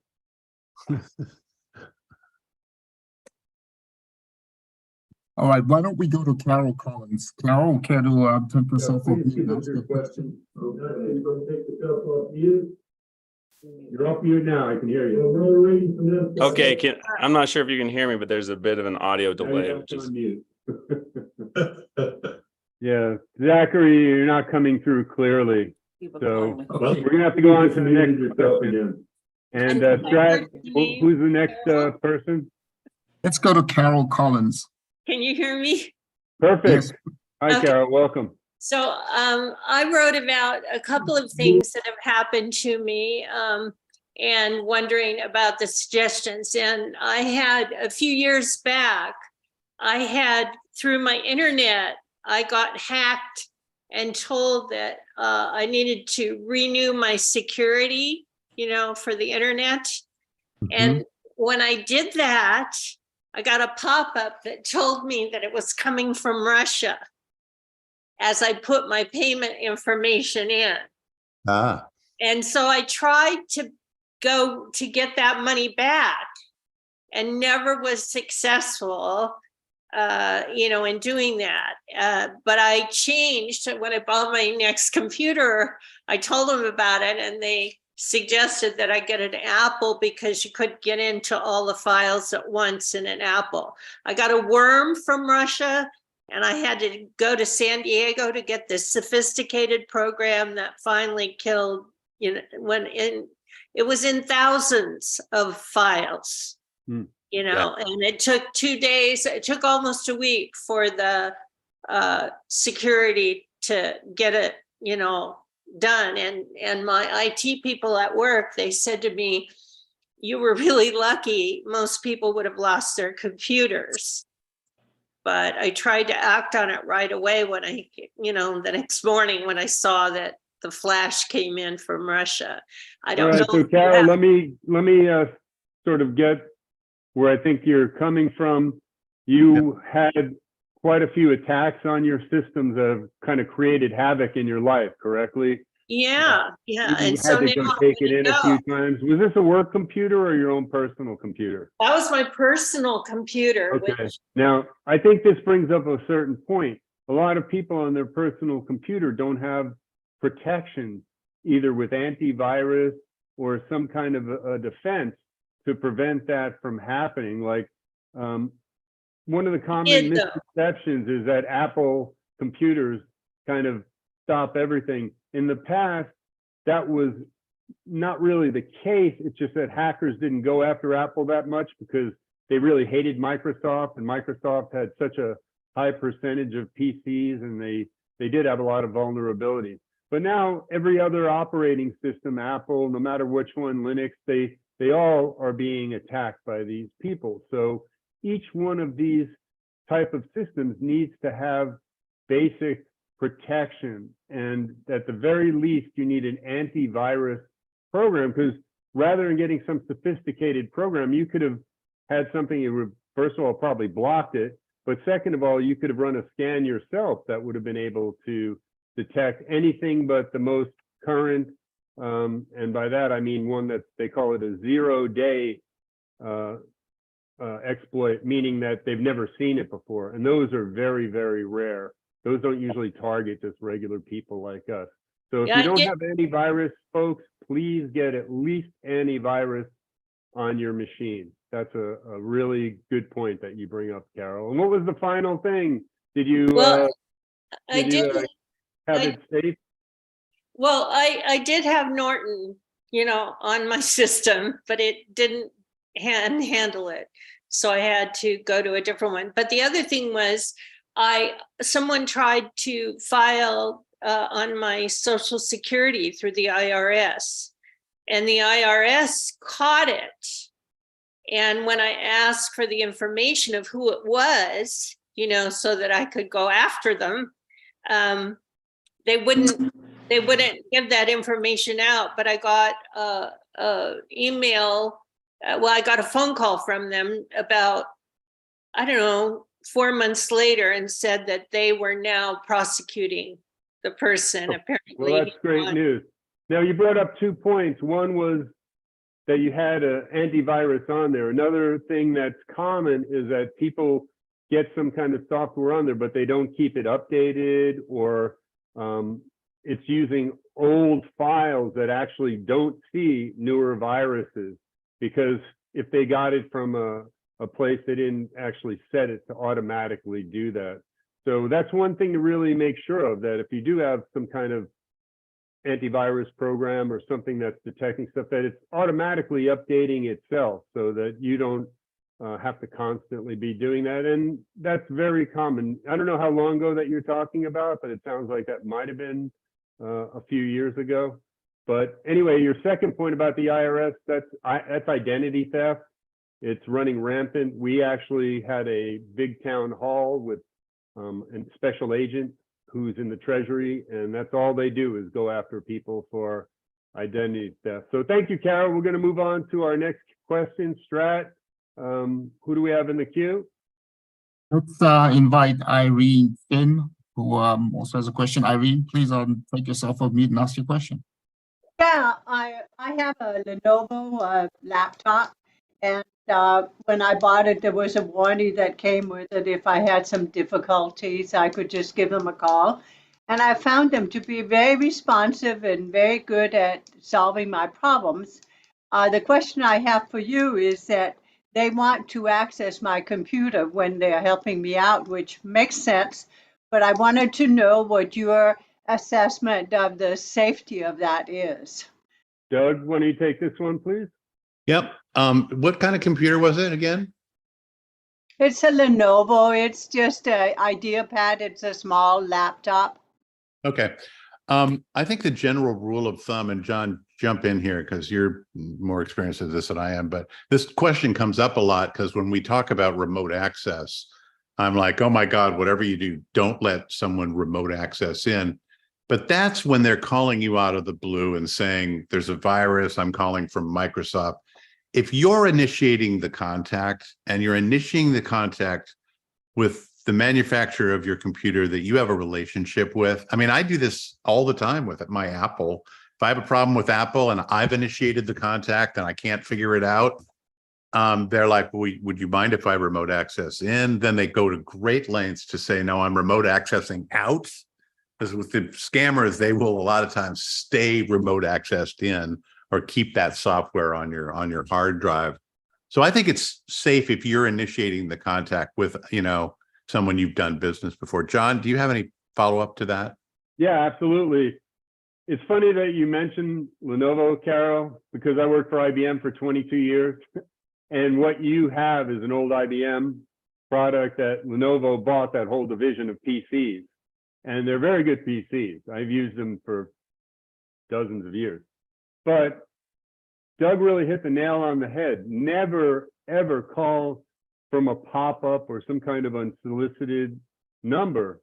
Speaker 13: All right, why don't we go to Carol Collins? Carol, care to take yourself off mute and ask your question?
Speaker 1: You're off mute now. I can hear you.
Speaker 14: Okay, I'm not sure if you can hear me, but there's a bit of an audio delay, which is
Speaker 1: yeah, Zachary, you're not coming through clearly. So we're gonna have to go on to the next question. And Strat, who's the next person?
Speaker 13: Let's go to Carol Collins.
Speaker 15: Can you hear me?
Speaker 1: Perfect.
Speaker 13: Yes.
Speaker 1: Hi, Carol. Welcome.
Speaker 15: So I wrote about a couple of things that have happened to me and wondering about the suggestions. And I had a few years back, I had through my internet, I got hacked and told that I needed to renew my security, for the internet. Mm-hmm. And when I did that, I got a pop-up that told me that it was coming from Russia as I put my payment information in. And so I tried to go to get that money back and never was successful, in doing that. But I changed when I bought my next computer. I told them about it and they suggested that I get an Apple because you could get into all the files at once in an Apple. I got a worm from Russia and I had to go to San Diego to get this sophisticated program that finally killed, it was in thousands of files, and it took 2 days, it took almost a week for the security to get it, done. And my IT people at work, they said to me, you were really lucky. Most people would have lost their computers. But I tried to act on it right away when the next morning when I saw that the flash came in from Russia. I don't know.
Speaker 1: So Carol, let me sort of get where I think you're coming from. You had quite a few attacks on your systems that have kind of created havoc in your life, correctly?
Speaker 15: Yeah.
Speaker 1: You
Speaker 15: And
Speaker 1: had
Speaker 15: so
Speaker 1: to
Speaker 15: now
Speaker 1: go take it in a few times. Was this a work computer or your own personal computer?
Speaker 15: that was my personal computer.
Speaker 1: Okay. Now, I think this brings up a certain point. A lot of people on their personal computer don't have protection, either with antivirus or some kind of a defense to prevent that from happening. Like one of the common misconceptions is that Apple computers kind of stop everything. In the past, that was not really the case. It's just that hackers didn't go after Apple that much because they really hated Microsoft, and Microsoft had such a high percentage of PCs, and they did have a lot of vulnerabilities. But now every other operating system, Apple, no matter which one, Linux, they they all are being attacked by these people. So each one of these type of systems needs to have basic protection. And at the very least, you need an antivirus program, because rather than getting some sophisticated program, you could have had something that would, first of all, probably blocked it. But second of all, you could have run a scan yourself that would have been able to detect anything but the most current, and by that I mean one that they call it a 0-day exploit, meaning that they've never seen it before. And those are very, very rare. Those don't usually target just regular people like us. So if
Speaker 15: Yeah,
Speaker 1: you don't have antivirus, folks, please get at least antivirus on your machine. That's a really good point that you bring up, Carol. And what was the final thing? Did you,
Speaker 15: well, I
Speaker 1: did you
Speaker 15: did.
Speaker 1: have it safe?
Speaker 15: Well, I did have Norton, on my system, but it didn't handle it. So I had to go to a different one. But the other thing was, someone tried to file on my Social Security through the IRS, and the IRS caught it. And when I asked for the information of who it was, so that I could go after them, they wouldn't give that information out. But I got a email. I got a phone call from them about, I don't know, 4 months later, and said that they were now prosecuting the person. Apparently,
Speaker 1: well, that's great news. Now, you brought up 2 points. One was that you had an antivirus on there. Another thing that's common is that people get some kind of software on there, but they don't keep it updated, or it's using old files that actually don't see newer viruses, because if they got it from a place, they didn't actually set it to automatically do that. So that's one thing to really make sure of, that if you do have some kind of antivirus program or something that's detecting stuff, that it's automatically updating itself, so that you don't have to constantly be doing that. And that's very common. I don't know how long ago that you're talking about, but it sounds like that might have been a few years ago. But anyway, your second point about the IRS, that's identity theft. It's running rampant. We actually had a big town hall with a special agent who's in the Treasury, and that's all they do is go after people for identity theft. So thank you, Carol. We're going to move on to our next question. Strat, who do we have in the queue?
Speaker 13: Let's invite Irene Finn, who also has a question. Irene, please take yourself off mute and ask your question.
Speaker 16: Yeah, I have a Lenovo laptop, and when I bought it, there was a warranty that came with it. If I had some difficulties, I could just give them a call. And I found them to be very responsive and very good at solving my problems. The question I have for you is that they want to access my computer when they're helping me out, which makes sense. But I wanted to know what your assessment of the safety of that is.
Speaker 1: Doug, why don't you take this one, please?
Speaker 2: Yep. What kind of computer was it again?
Speaker 16: It's a Lenovo. It's just an IdeaPad. It's a small laptop.
Speaker 2: Okay. I think the general rule of thumb, and John, jump in here because you're more experienced at this than I am, but this question comes up a lot because when we talk about remote access, I'm like, oh my God, whatever you do, don't let someone remote access in. But that's when they're calling you out of the blue and saying, there's a virus, I'm calling from Microsoft. If you're initiating the contact and you're initiating the contact with the manufacturer of your computer that you have a relationship with, I mean, I do this all the time with my Apple. If I have a problem with Apple and I've initiated the contact and I can't figure it out, they're like, would you mind if I remote access in? Then they go to great lengths to say, no, I'm remote accessing out. Because with the scammers, they will a lot of times stay remote accessed in or keep that software on your hard drive. So I think it's safe if you're initiating the contact with, someone you've done business before. John, do you have any follow-up to that?
Speaker 1: Yeah, absolutely. It's funny that you mentioned Lenovo, Carol, because I worked for IBM for 22 years. And what you have is an old IBM product that Lenovo bought, that whole division of PCs. And they're very good PCs. I've used them for dozens of years. But Doug really hit the nail on the head. Never, ever call from a pop-up or some kind of unsolicited number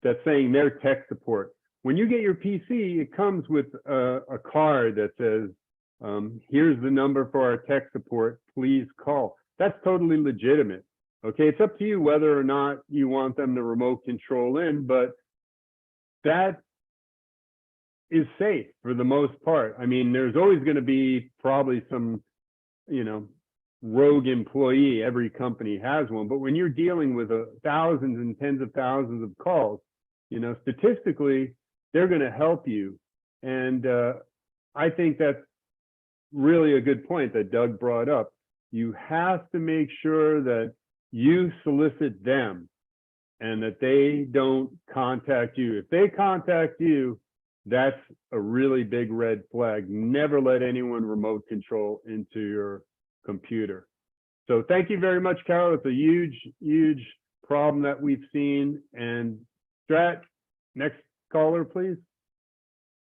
Speaker 1: that's saying they're tech support. When you get your PC, it comes with a card that says, here's the number for our tech support, please call. That's totally legitimate. Okay, it's up to you whether or not you want them to remote control in, but that is safe for the most part. I mean, there's always going to be probably some, rogue employee. Every company has one, but when you're dealing with thousands and tens of thousands of calls, statistically, they're going to help you. And I think that's really a good point that Doug brought up. You have to make sure that you solicit them and that they don't contact you. If they contact you, that's a really big red flag. Never let anyone remote control into your computer. So thank you very much, Carol. It's a huge, huge problem that we've seen. And Strat, next caller, please.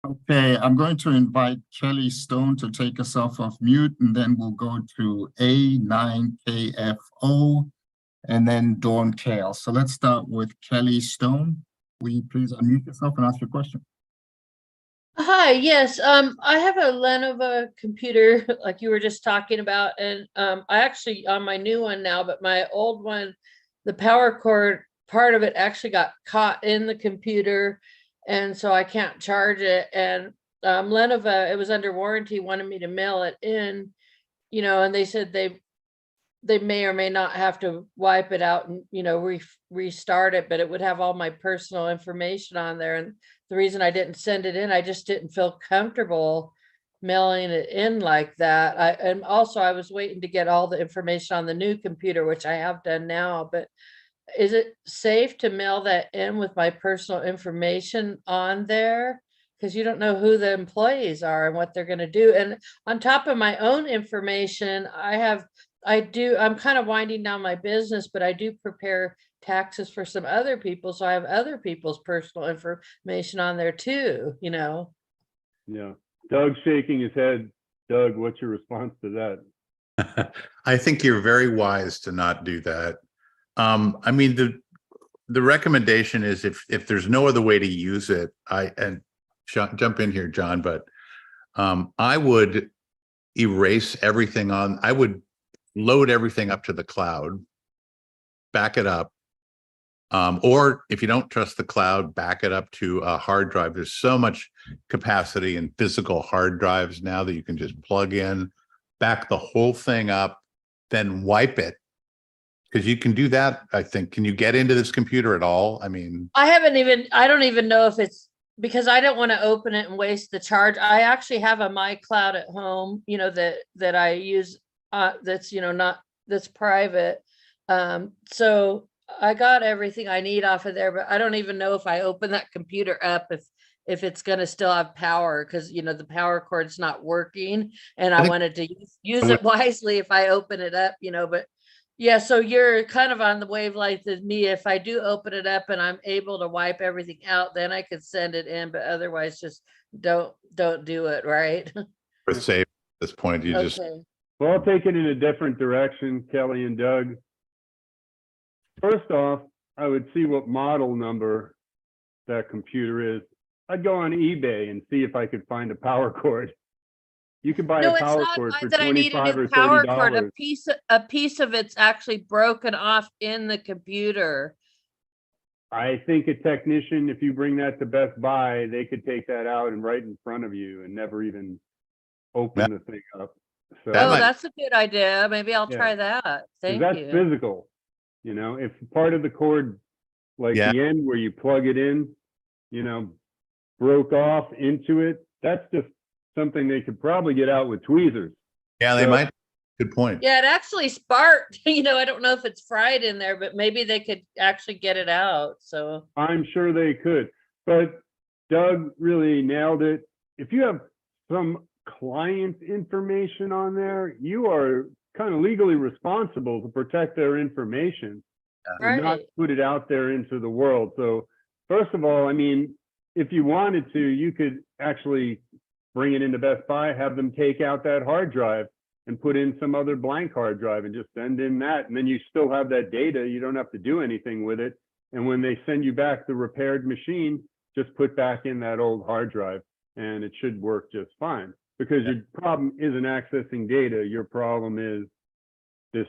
Speaker 13: Okay, I'm going to invite Kelly Stone to take herself off mute, and then we'll go to A9KFO and then Dawn Kale. So let's start with Kelly Stone. Will you please unmute yourself and ask your question?
Speaker 17: Hi, yes. I have a Lenovo computer like you were just talking about, and I actually on my new one now, but my old one, the power cord part of it actually got caught in the computer, and so I can't charge it. And Lenovo, it was under warranty, wanted me to mail it in, and they said they may or may not have to wipe it out and restart it, but it would have all my personal information on there. And the reason I didn't send it in, I just didn't feel comfortable mailing it in like that. And also I was waiting to get all the information on the new computer, which I have done now. But is it safe to mail that in with my personal information on there? Because you don't know who the employees are and what they're going to do. And on top of my own information, I'm kind of winding down my business, but I do prepare taxes for some other people. So I have other people's personal information on there too,
Speaker 1: Yeah. Doug's shaking his head. Doug, what's your response to that?
Speaker 2: I think you're very wise to not do that. I mean, the recommendation is if there's no other way to use it, jump in here, John, but I would erase everything I would load everything up to the cloud, back it up. Or if you don't trust the cloud, back it up to a hard drive. There's so much capacity in physical hard drives now that you can just plug in, back the whole thing up, then wipe it. Because you can do that, I think. Can you get into this computer at all? I mean,
Speaker 17: I don't even know if it's because I don't want to open it and waste the charge. I actually have a MyCloud at home, that I use, that's, that's private. So I got everything I need off of there, but I don't even know if I open that computer up, if it's going to still have power, because, the power cord's not working and I wanted to use it wisely if I open it up, but yeah, so you're kind of on the wavelength as me. If I do open it up and I'm able to wipe everything out, then I could send it in, but otherwise just don't do it, right?
Speaker 2: for safe at this point, you just.
Speaker 1: Well, I'll take it in a different direction, Kelly and Doug. First off, I would see what model number that computer is. I'd go on eBay and see if I could find a power cord. You can buy a power cord for $25 or $30.
Speaker 17: A piece of it's actually broken off in the computer.
Speaker 1: I think a technician, if you bring that to Best Buy, they could take that out and right in front of you and never even open the thing up. So
Speaker 17: that's a good idea. Maybe I'll try that. Thank you.
Speaker 1: That's physical. If part of the cord, like the end where you plug it in, broke off into it, that's just something they could probably get out with tweezers.
Speaker 2: Yeah, they might. Good point.
Speaker 17: Yeah, it actually sparked. I don't know if it's fried in there, but maybe they could actually get it out. So
Speaker 1: I'm sure they could. But Doug really nailed it. If you have some client information on there, you are kind of legally responsible to protect their information and not put it out there into the world. So first of all, I mean, if you wanted to, you could actually bring it into Best Buy, have them take out that hard drive and put in some other blank hard drive and just send in that. And then you still have that data. You don't have to do anything with it. And when they send you back the repaired machine, just put back in that old hard drive and it should work just fine. Because your problem isn't accessing data. Your problem is this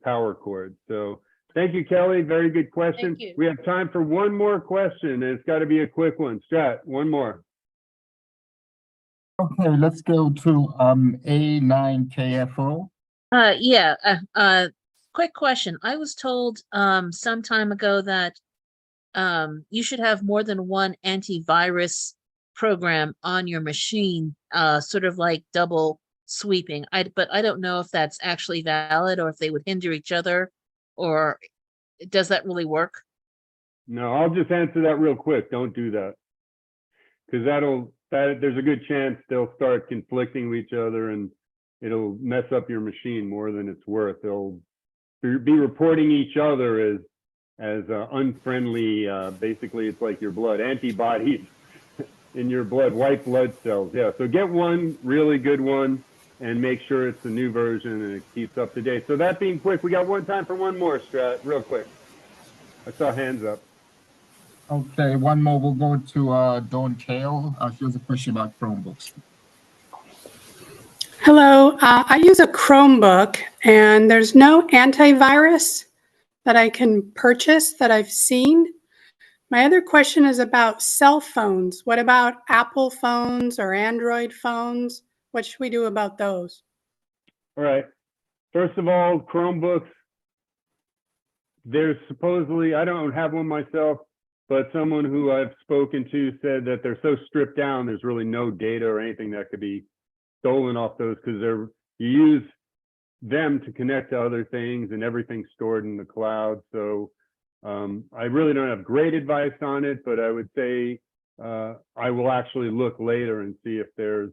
Speaker 1: power cord. So thank you, Kelly. Very good question.
Speaker 17: Thank you.
Speaker 1: We have time for one more question, and it's got to be a quick one. Strat, one more.
Speaker 13: Okay, let's go to A9KFO.
Speaker 18: Quick question. I was told some time ago that you should have more than one antivirus program on your machine, sort of like double sweeping. But I don't know if that's actually valid or if they would hinder each other, or does that really work?
Speaker 1: No, I'll just answer that real quick. Don't do that. Because there's a good chance they'll start conflicting with each other and it'll mess up your machine more than it's worth. They'll be reporting each other as unfriendly. Basically, it's like your blood, antibodies in your blood, white blood cells. Yeah, so get one really good one and make sure it's the new version and it keeps up to date. So that being quick, we got time for one more, Strat, real quick. I saw hands up.
Speaker 13: Okay, one more. We'll go to Dawn Kale. She has a question about Chromebooks.
Speaker 19: Hello, I use a Chromebook and there's no antivirus that I can purchase that I've seen. My other question is about cell phones. What about Apple phones or Android phones? What should we do about those?
Speaker 1: All right. First of all, Chromebooks, there's supposedly, I don't have one myself, but someone who I've spoken to said that they're so stripped down, there's really no data or anything that could be stolen off those because you use them to connect to other things and everything's stored in the cloud. So I really don't have great advice on it, but I would say I will actually look later and see if there's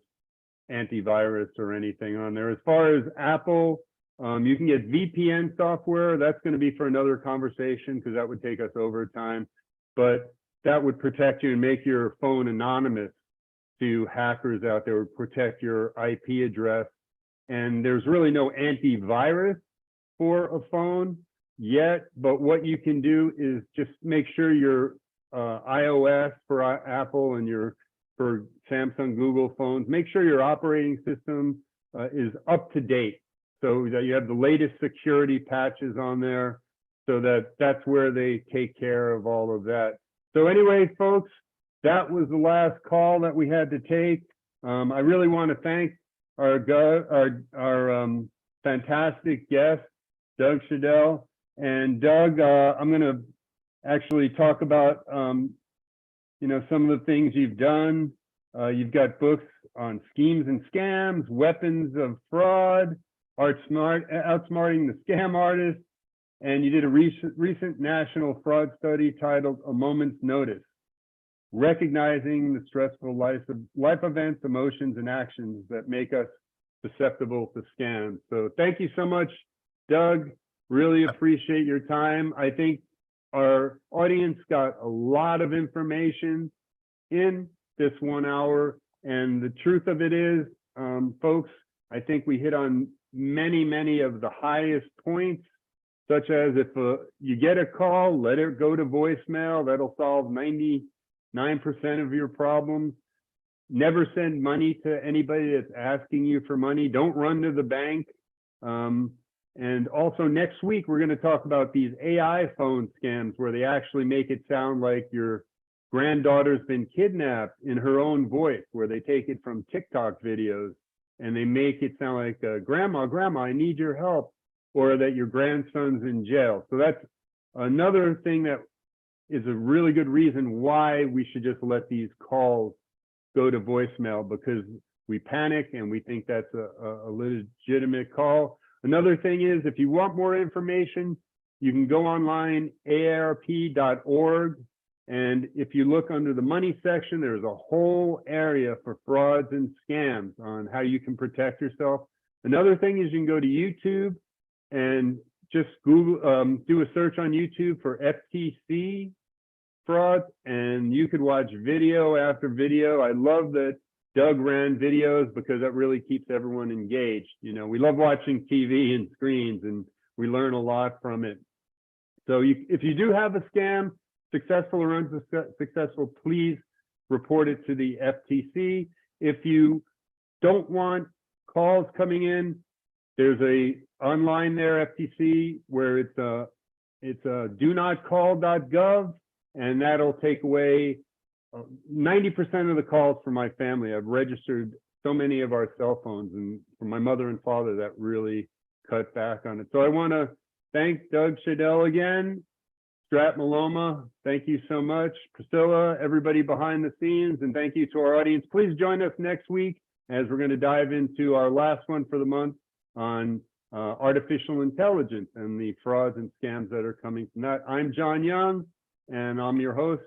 Speaker 1: antivirus or anything on there. As far as Apple, you can get VPN software. That's going to be for another conversation because that would take us over time. But that would protect you and make your phone anonymous to hackers out there, would protect your IP address. And there's really no antivirus for a phone yet, but what you can do is just make sure your iOS for Apple and for Samsung, Google phones, make sure your operating system is up to date so that you have the latest security patches on there, so that's where they take care of all of that. So anyway, folks, that was the last call that we had to take. I really want to thank our fantastic guest, Doug Shadell. And Doug, I'm going to actually talk about some of the things you've done. You've got books on schemes and scams, weapons of fraud, outsmarting the scam artist, and you did a recent national fraud study titled A Moment's Notice, recognizing the stressful life events, emotions, and actions that make us susceptible to scams. So thank you so much, Doug. Really appreciate your time. I think our audience got a lot of information in this 1 hour. And the truth of it is, folks, I think we hit on many of the highest points, such as if you get a call, let it go to voicemail. That'll solve 99% of your problems. Never send money to anybody that's asking you for money. Don't run to the bank. And also next week, we're going to talk about these AI phone scams where they actually make it sound like your granddaughter's been kidnapped in her own voice, where they take it from TikTok videos and they make it sound like, grandma, I need your help, or that your grandson's in jail. So that's another thing that is a really good reason why we should just let these calls go to voicemail, because we panic and we think that's a legitimate call. Another thing is, if you want more information, you can go online, AARP.org. And if you look under the money section, there's a whole area for frauds and scams on how you can protect yourself. Another thing is you can go to YouTube and just Google, do a search on YouTube for FTC frauds, and you could watch video after video. I love that Doug ran videos because that really keeps everyone engaged. You know, we love watching TV and screens, and we learn a lot from it. So if you do have a scam, successful or unsuccessful, please report it to the FTC. If you don't want calls coming in, there's a online there, FTC, where it's donotcall.gov, and that'll take away 90% of the calls from my family. I've registered so many of our cell phones, and for my mother and father, that really cut back on it. So I want to thank Doug Shadell again. Strat Maloma, thank you so much. Priscilla, everybody behind the scenes, and thank you to our audience. Please join us next week as we're going to dive into our last one for the month on artificial intelligence and the frauds and scams that are coming from that. I'm John Young, and I'm your host.